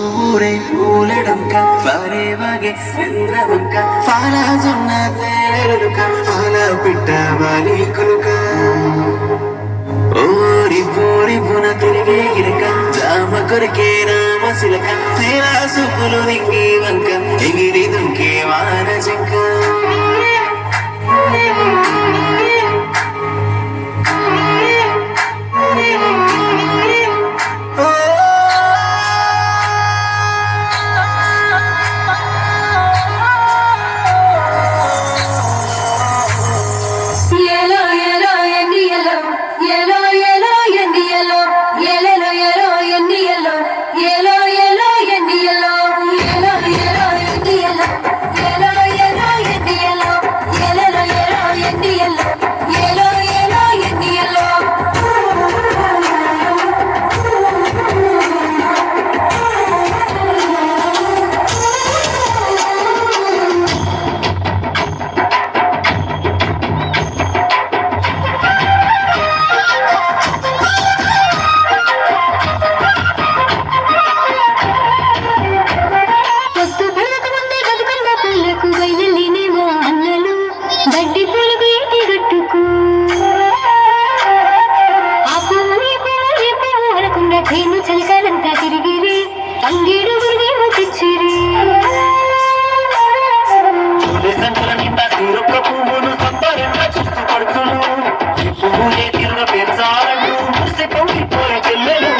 ఊరే పూలడుక వారేవాగే చంద్రదుక పాలజొన్న తేలుక పాల పిట్ట వాలి కులుక ఊరి పూరి పున తిరిగే గిరక జామ కొరికే రామ సిలక తేరా సుపులు దింగి వంక ఎగిరి దుంకే వాన జంక చలికాలంతా తిరిగిరి అంగేడు గురిగేమో తెచ్చిరి పువ్వును సంబరంగా చూస్తూ పడుతును పువ్వు ఏ తీరుగా పెంచాలంటూ మురిసి పొంగిపోయే చెల్లెలు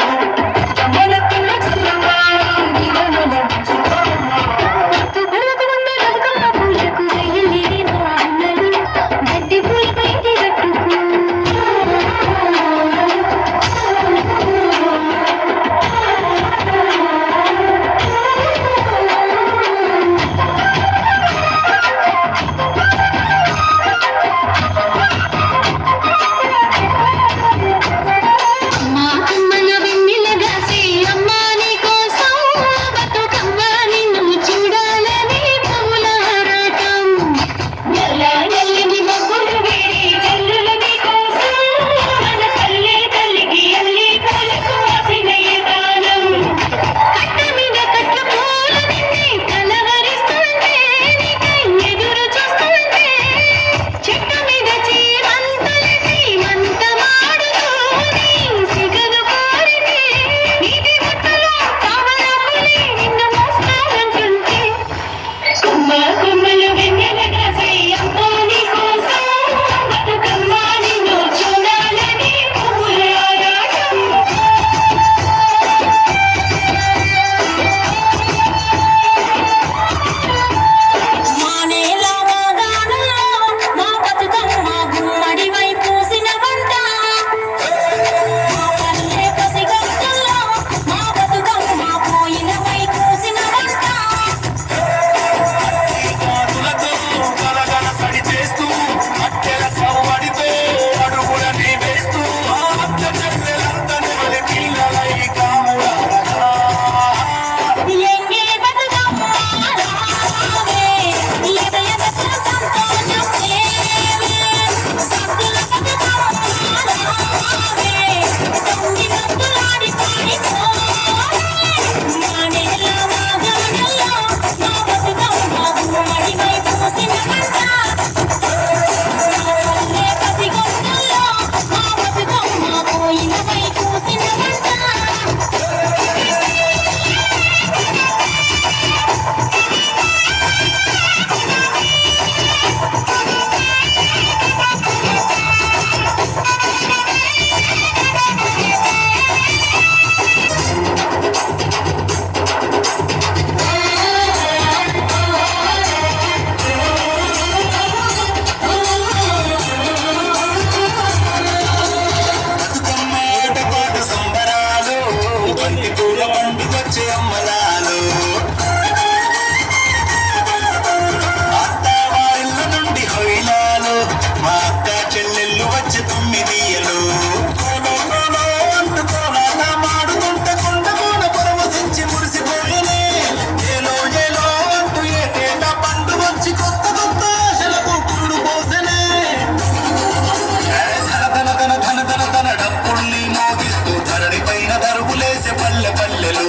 డప్పుల్ని మోగిస్తూ ధరణి పైన దరువులేసే పల్లె పల్లెలు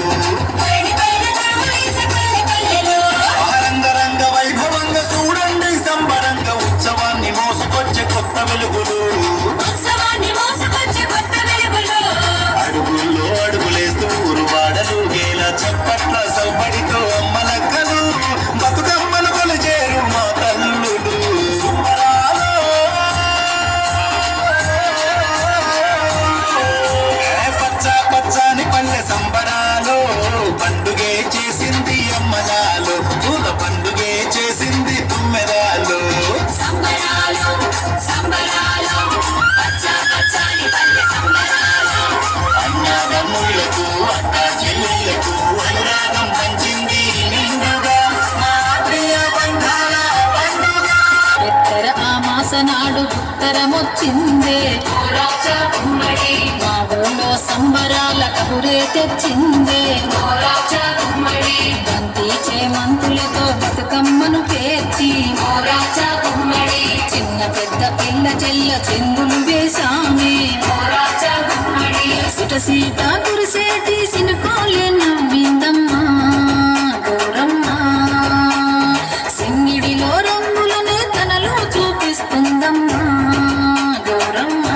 ఊరు వాడలు గేల చప్పట్ల సవ్వడితో అమ్మలక్కలు బతుకమ్మలు కొలిచేరు మా తల్లులు సంబరాలు. పచ్చ పచ్చని పల్లె సంబరాలు పండుగే చేసింది అమ్మలాలు పూల పండుగే చేసింది తుమ్మెదాలు సంబరాలు సంబరాలు పచ్చ పచ్చని పల్లె సంబరాలు అన్నదమ్ములకు అక్క చెల్లెళ్లకు అనురాగం పంచింది నిండుగా మా ప్రియ బంధాల పండుగ. ఉత్తర ఆమాస నాడు ఉత్తరమొచ్చిందే రాజా గుమ్మడి మా ఊళ్ళో సంబరాల కబురే తెచ్చిందే రాజా గుమ్మడి బంతి చేమంతులతో బతుకమ్మను పేర్చి రాజా గుమ్మడి చిన్న పెద్ద పిల్ల చెల్ల చెందులు వేసామే రాజా గుమ్మడి సీట కురిసేటి సినుకోలే నవ్విందమ్మా గౌరమ్మ సింగిడిలో రంగులనే తనలో చూపిస్తుందమ్మా గౌరమ్మ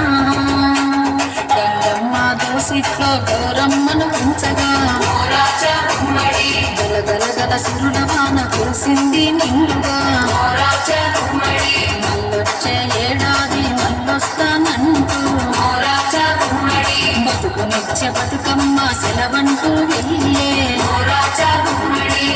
గంగమ్మ దోసిట్లో గౌరమ్మను ఉంచగా రాజా గుమ్మడి గలగలగల సురుడవాన కురిసింది నిండుగా రాజా గుమ్మడి మళ్ళొచ్చే ఏడాది మళ్ళొస్తానంటూ రాజా గుమ్మడి బతుకునిచ్చే బతుకమ్మ సెలవంటూ వెళ్ళే రాజా గుమ్మడి